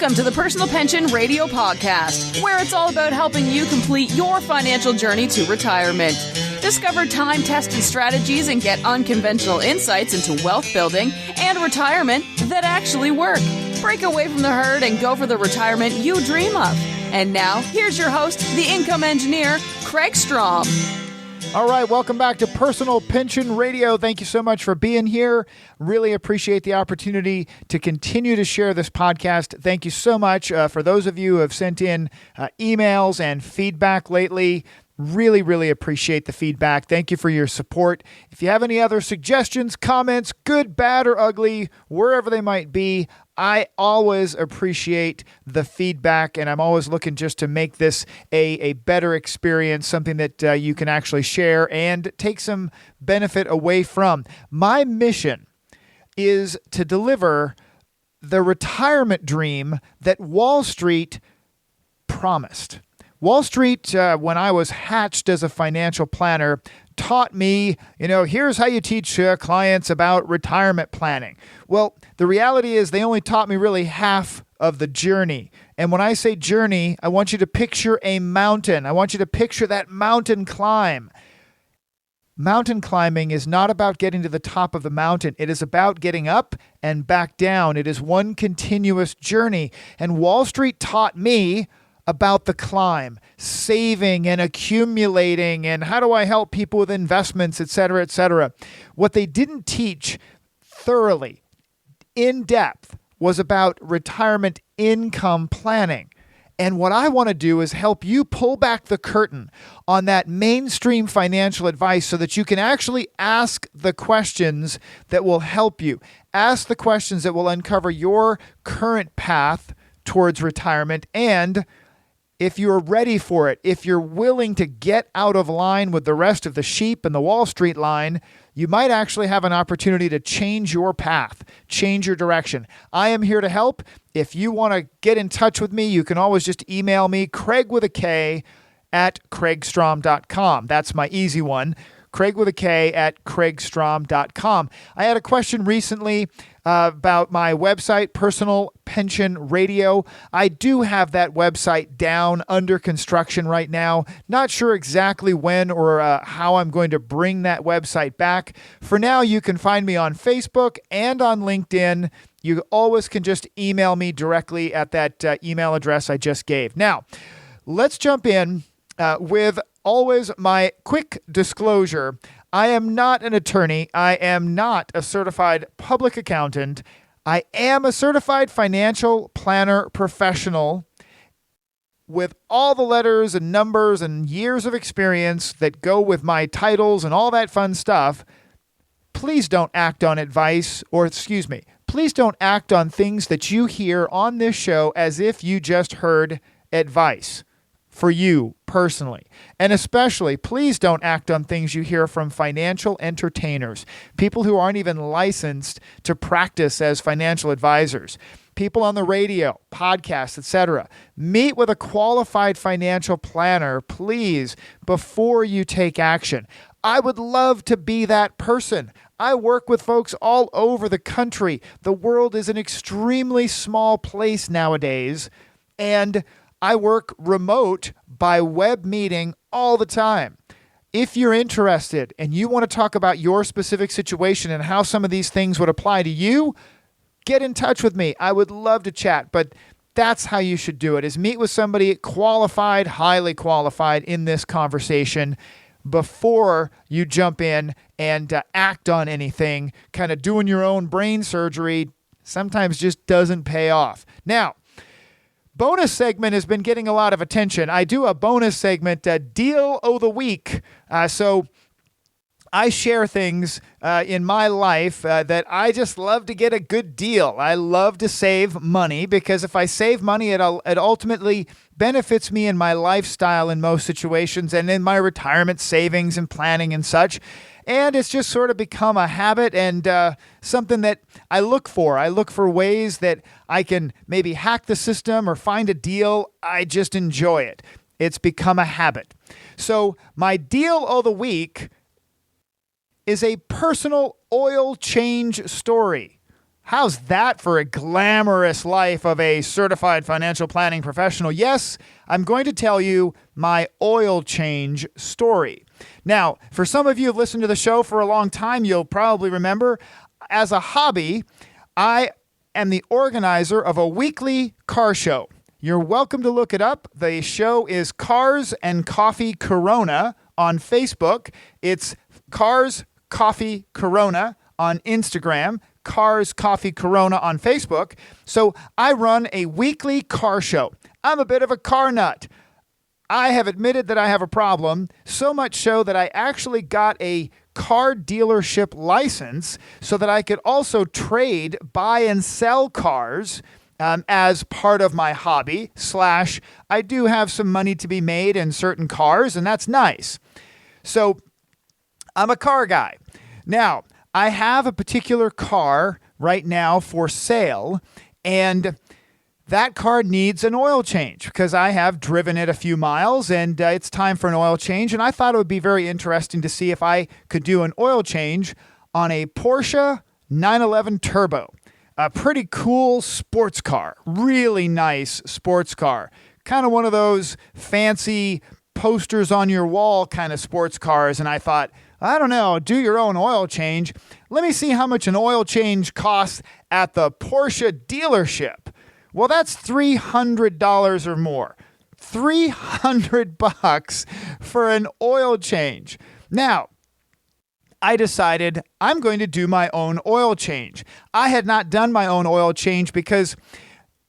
Welcome to the Personal Pension Radio Podcast, where it's all about helping you complete your financial journey to retirement. Discover time-tested strategies and get unconventional insights into wealth building and retirement that actually work. Break away from the herd and go for the retirement you dream of. And now, here's your host, the income engineer, Kraig Strom. All right, welcome back to Personal Pension Radio. Thank you so much for being here. Really appreciate the opportunity to continue to share this podcast. Thank you so much for those of you who have sent in emails and feedback lately. Really appreciate the feedback. Thank you for your support. If you have any other suggestions, comments, good, bad, or ugly, wherever they might be, I always appreciate the feedback, and I'm always looking just to make this a better experience, something that you can actually share and take some benefit away from. My mission is to deliver the retirement dream that Wall Street promised. Wall Street, when I was hatched as a financial planner, taught me, here's how you teach clients about retirement planning. Well, the reality is they only taught me really half of the journey. And when I say journey, I want you to picture a mountain. I want you to picture that mountain climb. Mountain climbing is not about getting to the top of the mountain. It is about getting up and back down. It is one continuous journey. And Wall Street taught me about the climb, saving and accumulating, and how do I help people with investments, et cetera, et cetera. What they didn't teach thoroughly, in depth, was about retirement income planning. And what I want to do is help you pull back the curtain on that mainstream financial advice so that you can actually ask the questions that will help you. Ask the questions that will uncover your current path towards retirement, and if you're ready for it, if you're willing to get out of line with the rest of the sheep in the Wall Street line, you might actually have an opportunity to change your path, change your direction. I am here to help. If you want to get in touch with me, you can always just email me, Kraig with a K at kraigstrom.com. That's my easy one. Kraig with a K at kraigstrom.com. I had a question recently about my website, Personal Pension Radio. I do have that website down under construction right now. Not sure exactly when or how I'm going to bring that website back. For now, you can find me on Facebook and on LinkedIn. You always can just email me directly at that email address I just gave. Now, let's jump in with always my quick disclosure. I am not an attorney. I am not a certified public accountant. I am a certified financial planner professional with all the letters and numbers and years of experience that go with my titles and all that fun stuff. Please don't act on advice, please don't act on things that you hear on this show as if you just heard advice for you personally. And especially, please don't act on things you hear from financial entertainers, people who aren't even licensed to practice as financial advisors, people on the radio, podcasts, etc. Meet with a qualified financial planner, please, before you take action. I would love to be that person. I work with folks all over the country. The world is an extremely small place nowadays, and I work remote by web meeting all the time. If you're interested and you want to talk about your specific situation and how some of these things would apply to you, get in touch with me. I would love to chat, but that's how you should do it, is meet with somebody qualified, highly qualified in this conversation before you jump in and act on anything. Kind of doing your own brain surgery sometimes just doesn't pay off. Now, bonus segment has been getting a lot of attention. I do a bonus segment, Deal of the Week. So I share things in my life that I just love to get a good deal. I love to save money because if I save money, it ultimately benefits me in my lifestyle in most situations and in my retirement savings and planning and such. And it's just sort of become a habit and something that I look for. I look for ways that I can maybe hack the system or find a deal. I just enjoy it. It's become a habit. So my deal of the week is a personal oil change story. How's that for a glamorous life of a certified financial planning professional? Yes, I'm going to tell you my oil change story. Now, for some of you who've listened to the show for a long time, you'll probably remember, as a hobby, I am the organizer of a weekly car show. You're welcome to look it up. The show is Cars and Coffee Corona on Facebook. It's Cars Coffee Corona on Instagram, Cars Coffee Corona on Facebook. So I run a weekly car show. I'm a bit of a car nut. I have admitted that I have a problem, so much so that I actually got a car dealership license so that I could also trade, buy, and sell cars as part of my hobby, / I do have some money to be made in certain cars, and that's nice. So I'm a car guy. Now, I have a particular car right now for sale, and that car needs an oil change because I have driven it a few miles, and it's time for an oil change. And I thought it would be very interesting to see if I could do an oil change on a Porsche 911 Turbo. A pretty cool sports car, really nice sports car. Kind of one of those fancy posters on your wall kind of sports cars. And I thought, I don't know, do your own oil change. Let me see how much an oil change costs at the Porsche dealership. Well, that's $300 or more. $300 for an oil change. Now, I decided I'm going to do my own oil change. I had not done my own oil change because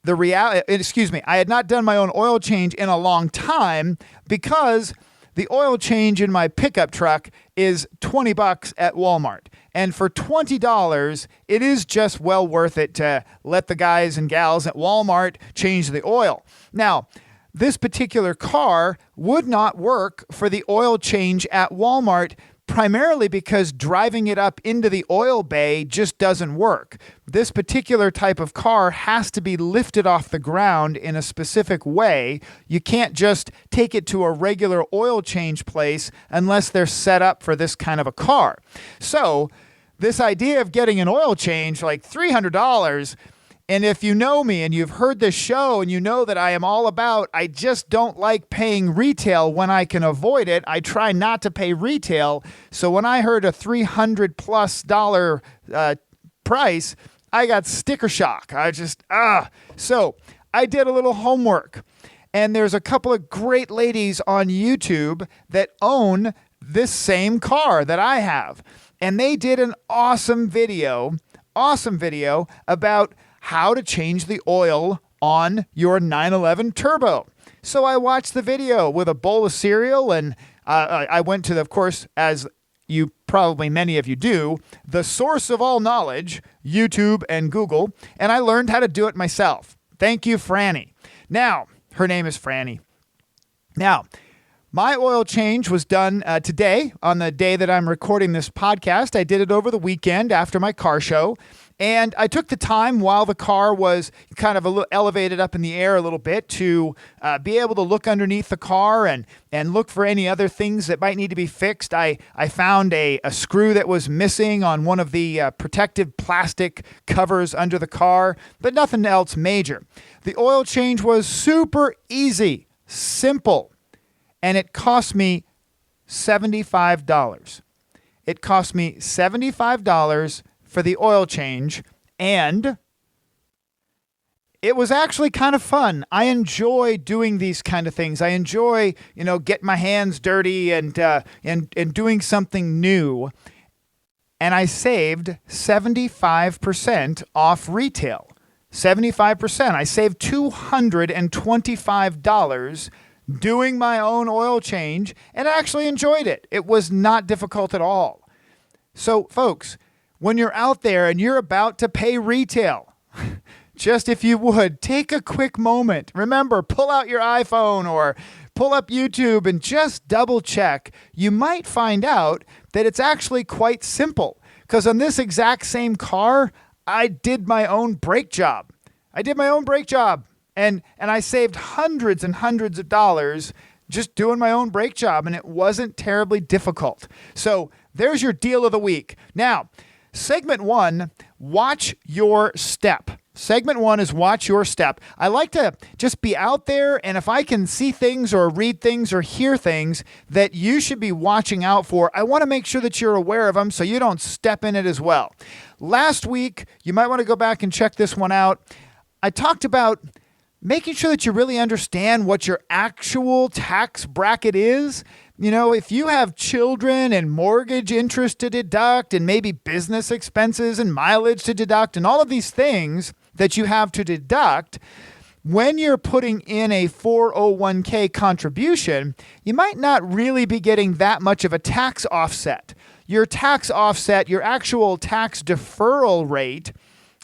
I had not done my own oil change in a long time because the oil change in my pickup truck is $20 at Walmart. And for $20, it is just well worth it to let the guys and gals at Walmart change the oil. Now, this particular car would not work for the oil change at Walmart, primarily because driving it up into the oil bay just doesn't work. This particular type of car has to be lifted off the ground in a specific way. You can't just take it to a regular oil change place unless they're set up for this kind of a car. So this idea of getting an oil change, like $300, and if you know me and you've heard this show and you know that I am all about, I just don't like paying retail when I can avoid it. I try not to pay retail. So when I heard a $300+ price, I got sticker shock. So I did a little homework. And there's a couple of great ladies on YouTube that own this same car that I have. And they did an awesome video about how to change the oil on your 911 Turbo. So I watched the video with a bowl of cereal, and I went to, of course, as you probably many of you do, the source of all knowledge, YouTube and Google, and I learned how to do it myself. Thank you, Franny. Now, her name is Franny. Now, my oil change was done today, on the day that I'm recording this podcast. I did it over the weekend after my car show. And I took the time while the car was kind of a little elevated up in the air a little bit to be able to look underneath the car and look for any other things that might need to be fixed. I found a screw that was missing on one of the protective plastic covers under the car, but nothing else major. The oil change was super easy, simple, and it cost me $75. It cost me $75 for the oil change, and it was actually kind of fun. I enjoy doing these kind of things. I enjoy, getting my hands dirty and doing something new. And I saved 75% off retail. 75%. I saved $225 doing my own oil change, and I actually enjoyed it. It was not difficult at all. So, folks, when you're out there and you're about to pay retail, just if you would, take a quick moment. Remember, pull out your iPhone or pull up YouTube and just double check. You might find out that it's actually quite simple. Because on this exact same car, I did my own brake job. And I saved hundreds and hundreds of dollars just doing my own brake job, and it wasn't terribly difficult. So there's your deal of the week. Now, segment 1 watch your step. Segment 1 is watch your step. I like to just be out there, and if I can see things or read things or hear things that you should be watching out for, I want to make sure that you're aware of them so you don't step in it as well. Last week, you might want to go back and check this one out. I talked about making sure that you really understand what your actual tax bracket is. You know, if you have children and mortgage interest to deduct and maybe business expenses and mileage to deduct and all of these things that you have to deduct, when you're putting in a 401k contribution, you might not really be getting that much of a tax offset. Your tax offset, your actual tax deferral rate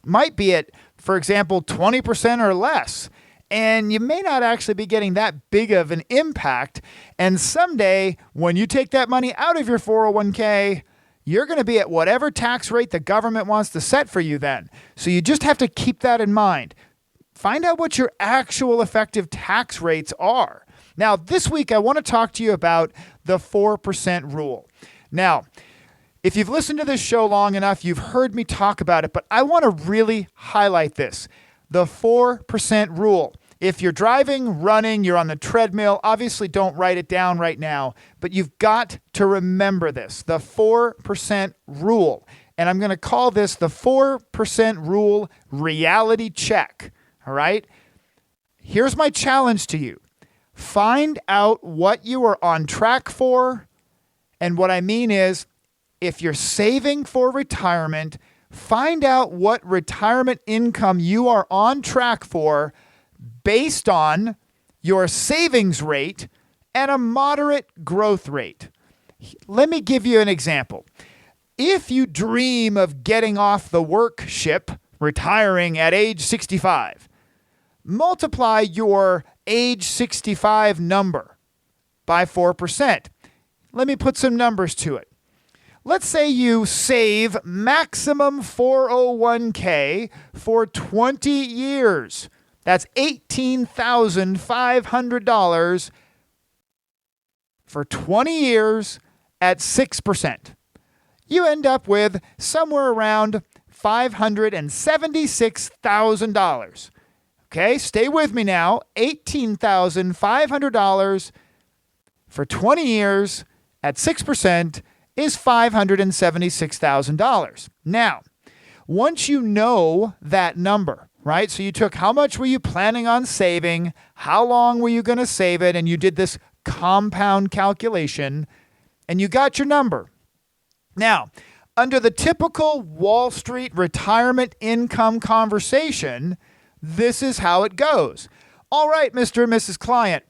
might be at, for example, 20% or less. And you may not actually be getting that big of an impact. And someday, when you take that money out of your 401k, you're going to be at whatever tax rate the government wants to set for you then. So you just have to keep that in mind. Find out what your actual effective tax rates are. Now, this week, I want to talk to you about the 4% rule. Now, if you've listened to this show long enough, you've heard me talk about it, but I want to really highlight this. The 4% rule. If you're driving, running, you're on the treadmill, obviously don't write it down right now, but you've got to remember this, the 4% rule. And I'm going to call this the 4% rule reality check. All right? Here's my challenge to you. Find out what you are on track for. And what I mean is, if you're saving for retirement, find out what retirement income you are on track for based on your savings rate and a moderate growth rate. Let me give you an example. If you dream of getting off the work ship, retiring at age 65, multiply your age 65 number by 4%. Let me put some numbers to it. Let's say you save maximum 401k for 20 years. That's $18,500 for 20 years at 6%. You end up with somewhere around $576,000. Okay, stay with me now. $18,500 for 20 years at 6% is $576,000. Now, once you know that number, right? So you took how much were you planning on saving, how long were you going to save it, and you did this compound calculation, and you got your number. Now, under the typical Wall Street retirement income conversation, this is how it goes. All right, Mr. and Mrs. Client,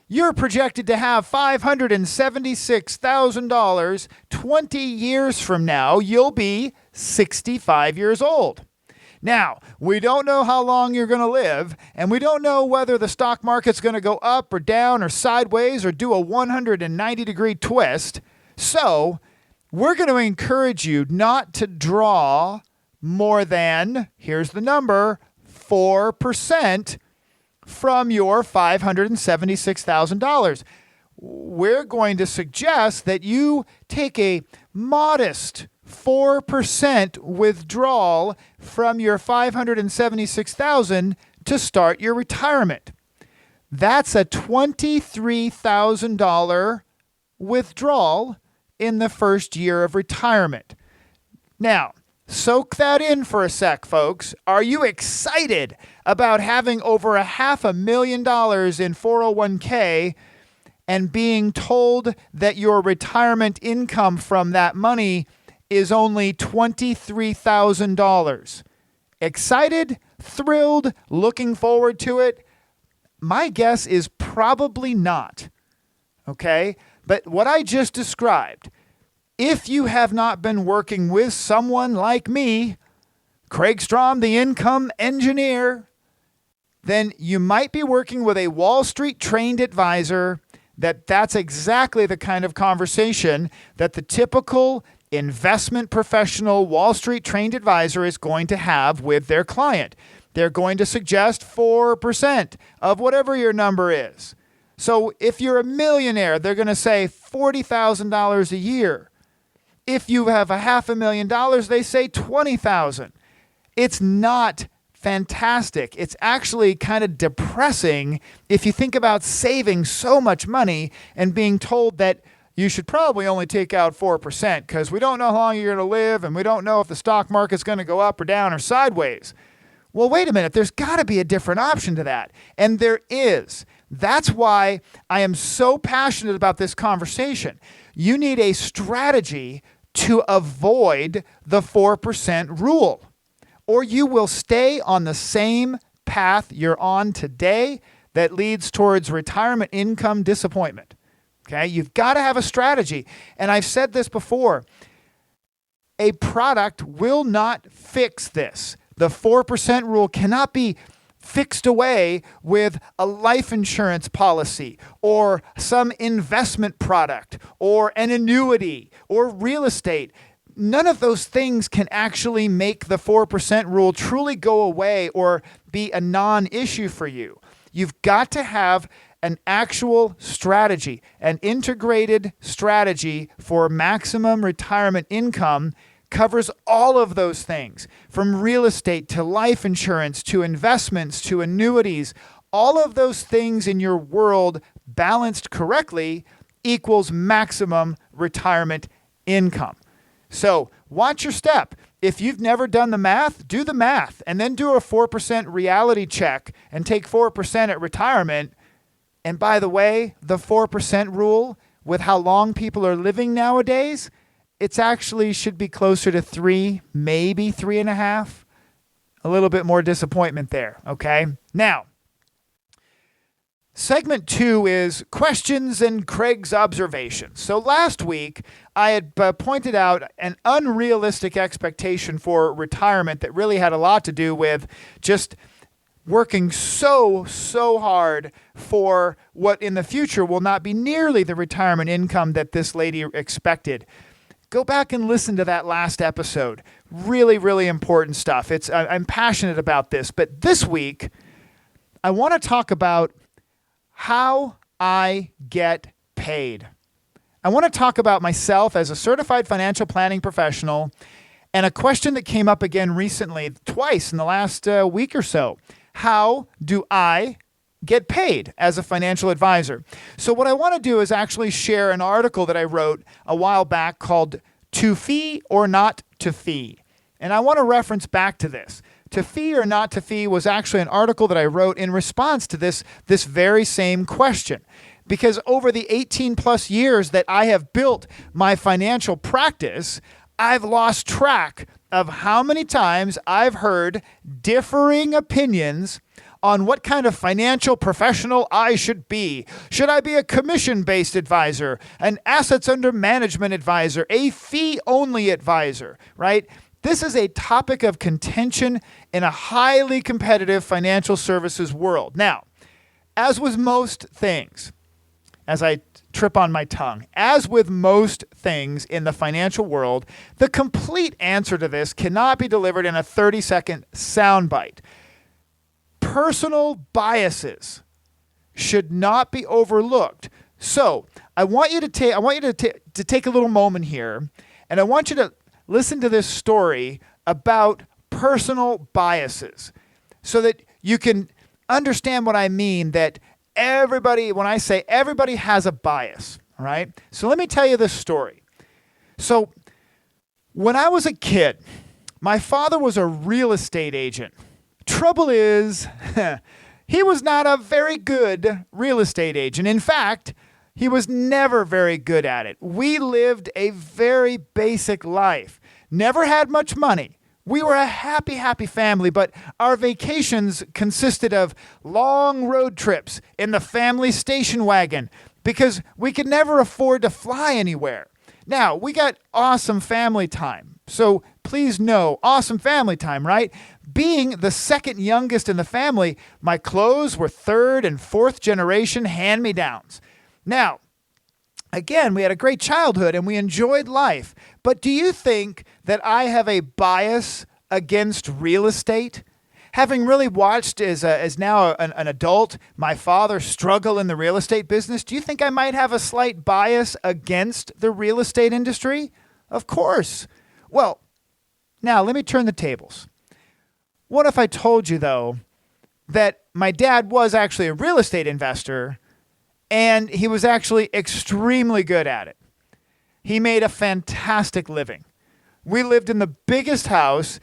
you're projected to have $576,000 20 years from now. You'll be 65 years old. Now, we don't know how long you're going to live, and we don't know whether the stock market's going to go up or down or sideways or do a 190-degree twist. So, we're going to encourage you not to draw more than, here's the number, 4% from your $576,000. We're going to suggest that you take a modest 4% withdrawal from your $576,000 to start your retirement. That's a $23,000 withdrawal in the first year of retirement. Now, soak that in for a sec, folks. Are you excited about having over $500,000 in 401k and being told that your retirement income from that money is only $23,000? Excited? Thrilled? Looking forward to it? My guess is probably not. Okay? But what I just described, if you have not been working with someone like me, Kraig Strom, the income engineer, then you might be working with a Wall Street trained advisor that's exactly the kind of conversation that the typical investment professional Wall Street trained advisor is going to have with their client. They're going to suggest 4% of whatever your number is. So if you're a millionaire, they're going to say $40,000 a year. If you have $500,000, they say $20,000. It's not fantastic. It's actually kind of depressing if you think about saving so much money and being told that you should probably only take out 4% because we don't know how long you're going to live and we don't know if the stock market's going to go up or down or sideways. Well, wait a minute. There's got to be a different option to that. And there is. That's why I am so passionate about this conversation. You need a strategy to avoid the 4% rule, or you will stay on the same path you're on today that leads towards retirement income disappointment. Okay, you've got to have a strategy. And I've said this before. A product will not fix this. The 4% rule cannot be fixed away with a life insurance policy or some investment product or an annuity or real estate. None of those things can actually make the 4% rule truly go away or be a non-issue for you. You've got to have an actual strategy, an integrated strategy for maximum retirement income. Covers all of those things, from real estate to life insurance to investments to annuities. All of those things in your world balanced correctly equals maximum retirement income. So watch your step. If you've never done the math, do the math and then do a 4% reality check and take 4% at retirement. And by the way, the 4% rule with how long people are living nowadays, it's actually should be closer to 3, maybe 3.5. A little bit more disappointment there, okay? Now, segment 2 is questions and Kraig's observations. So last week, I had pointed out an unrealistic expectation for retirement that really had a lot to do with just working so hard for what in the future will not be nearly the retirement income that this lady expected. Go back and listen to that last episode. Really, really important stuff. I'm passionate about this. But this week, I want to talk about how I get paid. I want to talk about myself as a certified financial planning professional and a question that came up again recently, twice in the last week or so. How do I get paid as a financial advisor? So what I want to do is actually share an article that I wrote a while back called To Fee or Not to Fee. And I want to reference back to this. To Fee or Not to Fee was actually an article that I wrote in response to this very same question. Because over the 18 plus years that I have built my financial practice, I've lost track of how many times I've heard differing opinions on what kind of financial professional I should be. Should I be a commission-based advisor, an assets under management advisor, a fee-only advisor, right? This is a topic of contention in a highly competitive financial services world. Now, as with most things, as I trip on my tongue, as with most things in the financial world, the complete answer to this cannot be delivered in a 30-second soundbite. Personal biases should not be overlooked. So I want you to take a little moment here, and I want you to listen to this story about personal biases so that you can understand what I mean, that everybody, when I say everybody has a bias, all right? So let me tell you this story. So when I was a kid, my father was a real estate agent. Trouble is, he was not a very good real estate agent. In fact, he was never very good at it. We lived a very basic life, never had much money. We were a happy family, but our vacations consisted of long road trips in the family station wagon because we could never afford to fly anywhere. Now, we got awesome family time. So please know, awesome family time, right? Being the second youngest in the family, my clothes were third and fourth generation hand-me-downs. Now, again, we had a great childhood and we enjoyed life. But do you think that I have a bias against real estate? Having really watched as now an adult, my father struggle in the real estate business, do you think I might have a slight bias against the real estate industry? Of course. Well, now let me turn the tables. What if I told you, though, that my dad was actually a real estate investor and he was actually extremely good at it? He made a fantastic living. We lived in the biggest house.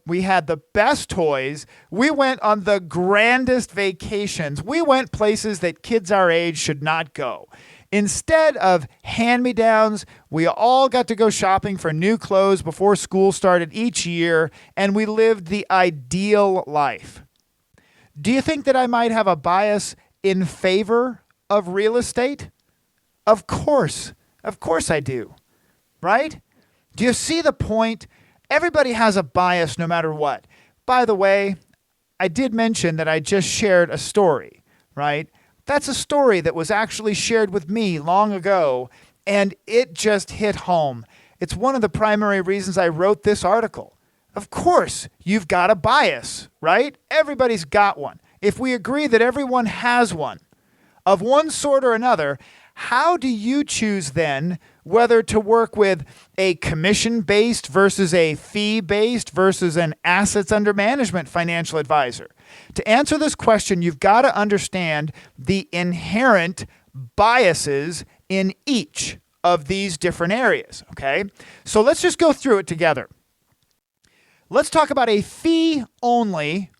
We had the best toys. We went on the grandest vacations. We went places that kids our age should not go. Instead of hand-me-downs, we all got to go shopping for new clothes before school started each year, and we lived the ideal life. Do you think that I might have a bias in favor of real estate? Of course. Of course I do. Right? Do you see the point? Everybody has a bias no matter what. By the way, I did mention that I just shared a story, right? That's a story that was actually shared with me long ago, and it just hit home. It's one of the primary reasons I wrote this article. Of course, you've got a bias, right? Everybody's got one. If we agree that everyone has one, of one sort or another, how do you choose then whether to work with a commission-based versus a fee-based versus an assets under management financial advisor? To answer this question, you've got to understand the inherent biases in each of these different areas, okay? So let's just go through it together. Let's talk about a fee-only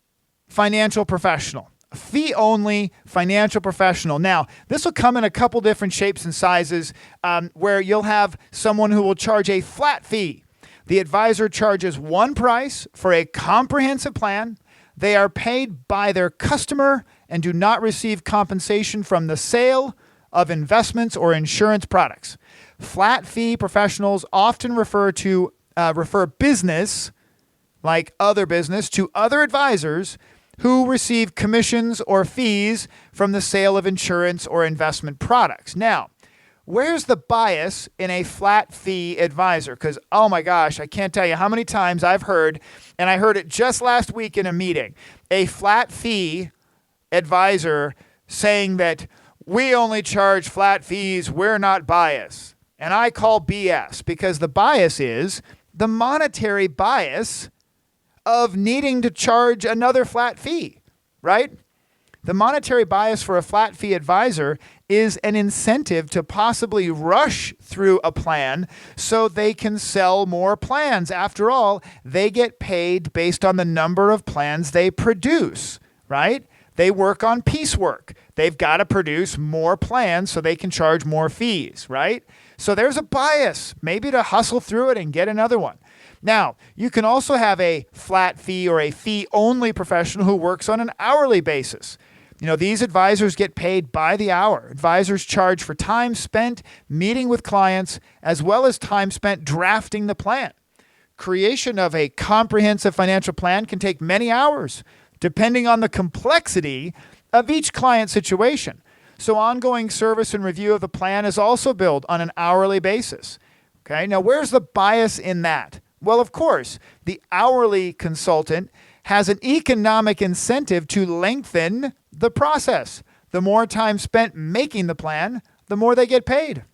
financial professional. A fee-only financial professional. Now, this will come in a couple different shapes and sizes where you'll have someone who will charge a flat fee. The advisor charges one price for a comprehensive plan. They are paid by their customer and do not receive compensation from the sale of investments or insurance products. Flat fee professionals often refer business, like other business, to other advisors who receive commissions or fees from the sale of insurance or investment products. Now, where's the bias in a flat fee advisor? Because, oh my gosh, I can't tell you how many times I've heard, and I heard it just last week in a meeting, a flat fee advisor saying that we only charge flat fees, we're not biased. And I call BS, because the bias is the monetary bias of needing to charge another flat fee, right? The monetary bias for a flat fee advisor is an incentive to possibly rush through a plan so they can sell more plans. After all, they get paid based on the number of plans they produce, right? They work on piecework. They've got to produce more plans so they can charge more fees, right? So there's a bias, maybe to hustle through it and get another one. Now, you can also have a flat fee or a fee-only professional who works on an hourly basis. You know, these advisors get paid by the hour. Advisors charge for time spent meeting with clients as well as time spent drafting the plan. Creation of a comprehensive financial plan can take many hours, depending on the complexity of each client situation. So ongoing service and review of the plan is also billed on an hourly basis. Okay, now where's the bias in that? Well, of course, the hourly consultant has an economic incentive to lengthen the process. The more time spent making the plan, the more they get paid,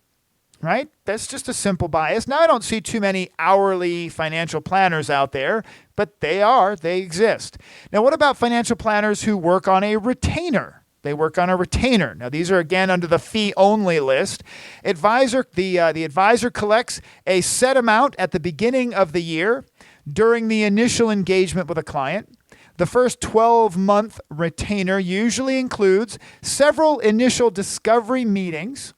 right? That's just a simple bias. Now, I don't see too many hourly financial planners out there, but they exist. Now, what about financial planners who work on a retainer? They work on a retainer. Now, these are, again, under the fee-only list. The advisor collects a set amount at the beginning of the year during the initial engagement with a client. The first 12-month retainer usually includes several initial discovery meetings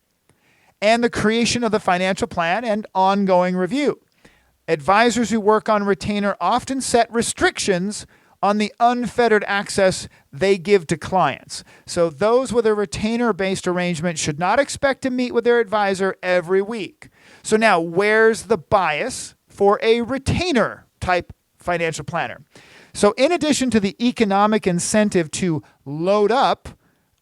and the creation of the financial plan and ongoing review. Advisors who work on retainer often set restrictions on the unfettered access they give to clients. So those with a retainer-based arrangement should not expect to meet with their advisor every week. So now, where's the bias for a retainer-type financial planner? So in addition to the economic incentive to load up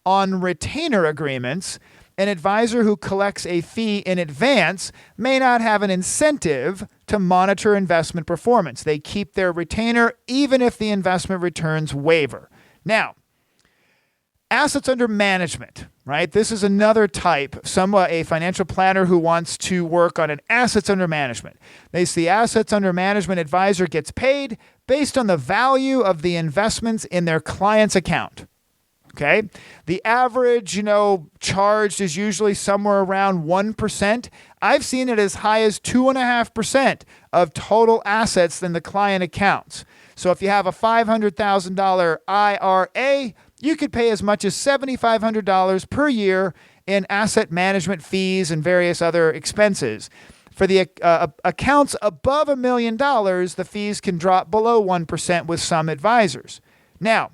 on retainer agreements, an advisor who collects a fee in advance may not have an incentive to monitor investment performance. They keep their retainer even if the investment returns waver. Now, assets under management, right? This is another type, a financial planner who wants to work on an assets under management. The assets under management advisor gets paid based on the value of the investments in their client's account. Okay. The average, charged is usually somewhere around 1%. I've seen it as high as 2.5% of total assets in the client accounts. So if you have a $500,000 IRA, you could pay as much as $7,500 per year in asset management fees and various other expenses. For the accounts above $1 million, the fees can drop below 1% with some advisors. Now,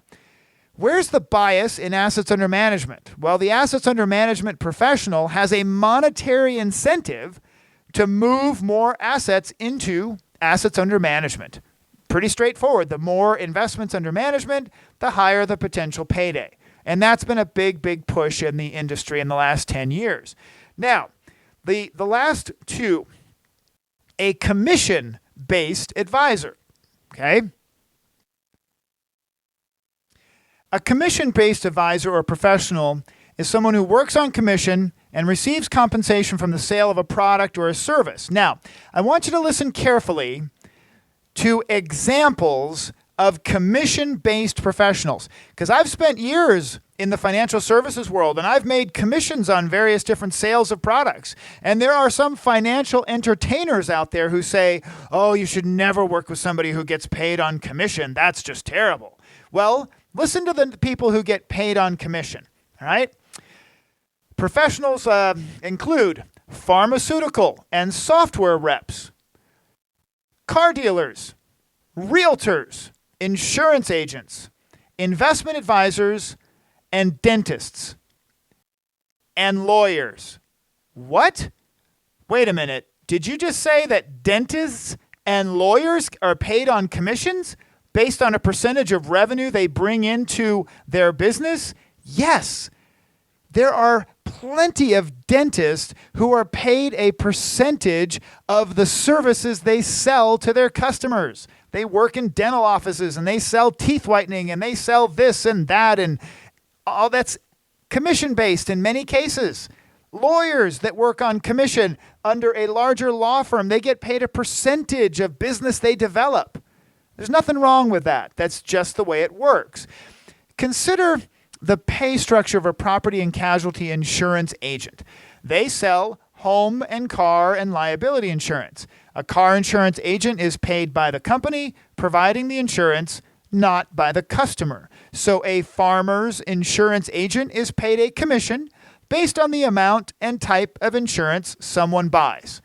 where's the bias in assets under management? Well, the assets under management professional has a monetary incentive to move more assets into assets under management. Pretty straightforward. The more investments under management, the higher the potential payday. And that's been a big, big push in the industry in the last 10 years. Now, the last two, a commission-based advisor. Okay? A commission-based advisor or professional is someone who works on commission and receives compensation from the sale of a product or a service. Now, I want you to listen carefully to examples of commission-based professionals, because I've spent years in the financial services world and I've made commissions on various different sales of products. And there are some financial entertainers out there who say, oh, you should never work with somebody who gets paid on commission. That's just terrible. Well, listen to the people who get paid on commission, all right? Professionals include pharmaceutical and software reps, car dealers, realtors, insurance agents, investment advisors, and dentists, and lawyers. What? Wait a minute. Did you just say that dentists and lawyers are paid on commissions based on a percentage of revenue they bring into their business? Yes. There are plenty of dentists who are paid a percentage of the services they sell to their customers. They work in dental offices and they sell teeth whitening and they sell this and that, and all that's commission-based in many cases. Lawyers that work on commission under a larger law firm, they get paid a percentage of business they develop. There's nothing wrong with that. That's just the way it works. Consider the pay structure of a property and casualty insurance agent. They sell home and car and liability insurance. A car insurance agent is paid by the company providing the insurance, not by the customer. So a farmer's insurance agent is paid a commission based on the amount and type of insurance someone buys.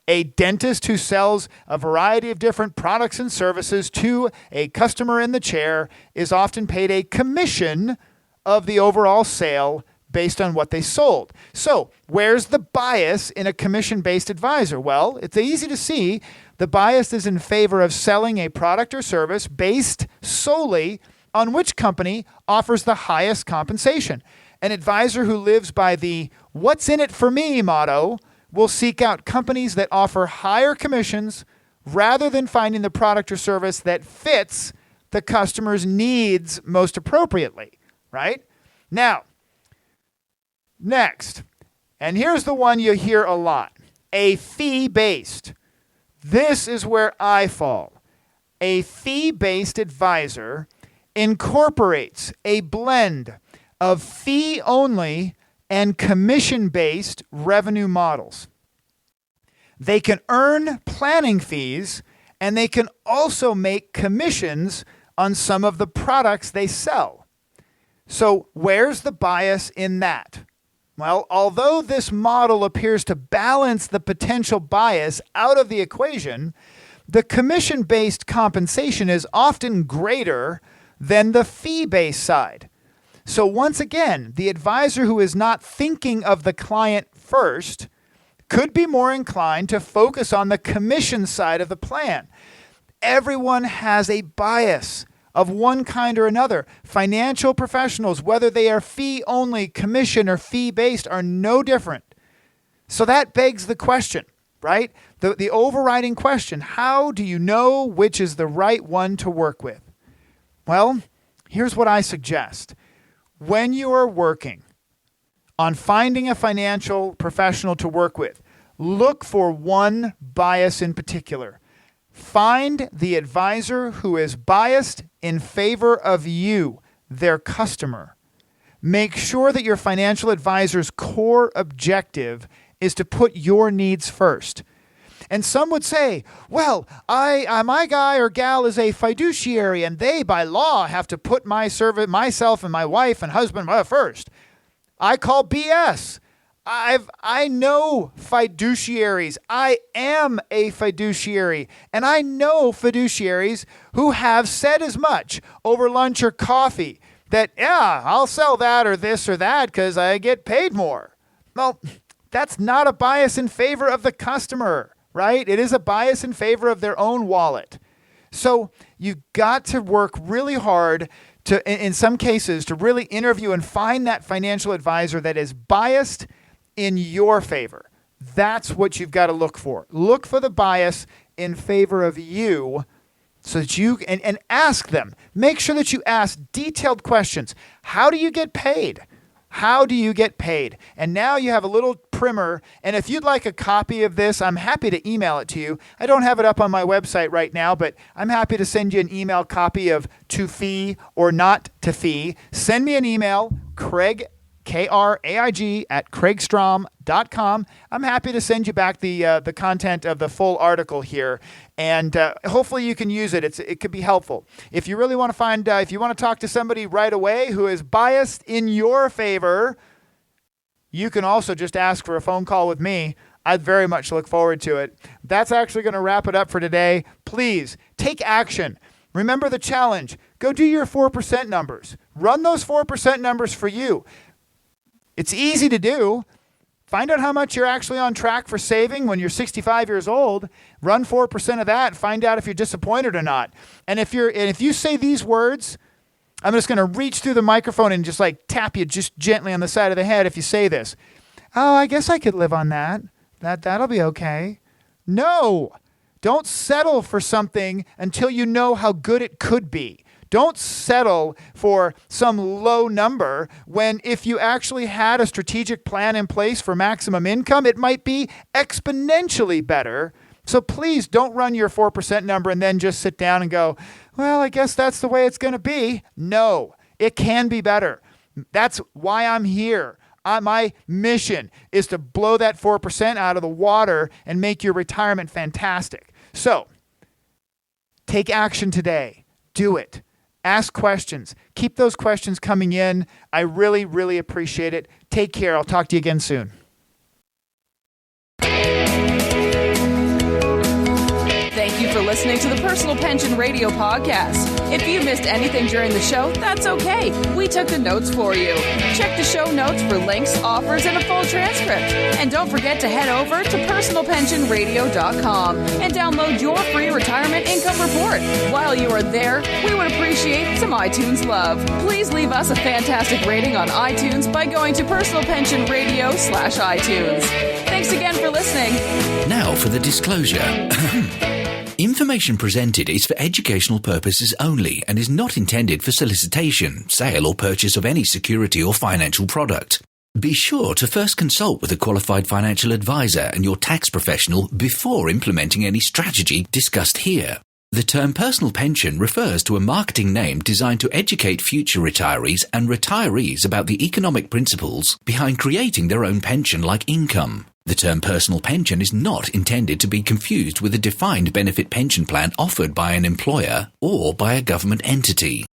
A dentist who sells a variety of different products and services to a customer in the chair is often paid a commission of the overall sale based on what they sold. So where's the bias in a commission-based advisor? Well, it's easy to see. The bias is in favor of selling a product or service based solely on which company offers the highest compensation. An advisor who lives by the "what's in it for me" motto will seek out companies that offer higher commissions rather than finding the product or service that fits the customer's needs most appropriately, right? Now, next, and here's the one you hear a lot, a fee-based. This is where I fall. A fee-based advisor incorporates a blend of fee-only and commission-based revenue models. They can earn planning fees, and they can also make commissions on some of the products they sell. So where's the bias in that? Well, although this model appears to balance the potential bias out of the equation, the commission-based compensation is often greater than the fee-based side. So once again, the advisor who is not thinking of the client first could be more inclined to focus on the commission side of the plan. Everyone has a bias of one kind or another. Financial professionals, whether they are fee-only, commission, or fee-based, are no different. So that begs the question, right? The overriding question, how do you know which is the right one to work with? Well, here's what I suggest. When you are working on finding a financial professional to work with, look for one bias in particular. Find the advisor who is biased in favor of you, their customer. Make sure that your financial advisor's core objective is to put your needs first. And some would say, well, my guy or gal is a fiduciary and they, by law, have to put myself and my wife and husband first. I call BS. I know fiduciaries. I am a fiduciary. And I know fiduciaries who have said as much over lunch or coffee that, yeah, I'll sell that or this or that because I get paid more. Well, that's not a bias in favor of the customer, right? It is a bias in favor of their own wallet. So you've got to work really hard to, in some cases, to really interview and find that financial advisor that is biased in your favor. That's what you've got to look for. Look for the bias in favor of you so that you, and ask them. Make sure that you ask detailed questions. How do you get paid? How do you get paid? And now you have a little primer. And if you'd like a copy of this, I'm happy to email it to you. I don't have it up on my website right now, but I'm happy to send you an email copy of To Fee or Not to Fee. Send me an email, Kraig, Kraig at kraigstrom.com. I'm happy to send you back the content of the full article here, and hopefully you can use it. It could be helpful. If you really want to find, if you want to talk to somebody right away who is biased in your favor, you can also just ask for a phone call with me. I'd very much look forward to it. That's actually going to wrap it up for today. Please take action. Remember the challenge. Go do your 4% numbers. Run those 4% numbers for you. It's easy to do. Find out how much you're actually on track for saving when you're 65 years old. Run 4% of that and find out if you're disappointed or not. And if you say these words, I'm just going to reach through the microphone and just like tap you just gently on the side of the head if you say this. Oh, I guess I could live on that. That'll be okay. No. Don't settle for something until you know how good it could be. Don't settle for some low number when if you actually had a strategic plan in place for maximum income, it might be exponentially better. So please don't run your 4% number and then just sit down and go, well, I guess that's the way it's going to be. No, it can be better. That's why I'm here. My mission is to blow that 4% out of the water and make your retirement fantastic. So take action today. Do it. Ask questions. Keep those questions coming in. I really, really appreciate it. Take care. I'll talk to you again soon. Thank you for listening to the Personal Pension Radio Podcast. If you missed anything during the show, that's okay. We took the notes for you. Check the show notes for links, offers, and a full transcript. And don't forget to head over to personalpensionradio.com and download your free retirement income report. While you are there, we would appreciate some iTunes love. Please leave us a fantastic rating on iTunes by going to personalpensionradio.com/iTunes. Thanks again for listening. Now for the disclosure. Information presented is for educational purposes only and is not intended for solicitation, sale or purchase of any security or financial product. Be sure to first consult with a qualified financial advisor and your tax professional before implementing any strategy discussed here. The term personal pension refers to a marketing name designed to educate future retirees and retirees about the economic principles behind creating their own pension-like income. The term personal pension is not intended to be confused with a defined benefit pension plan offered by an employer or by a government entity.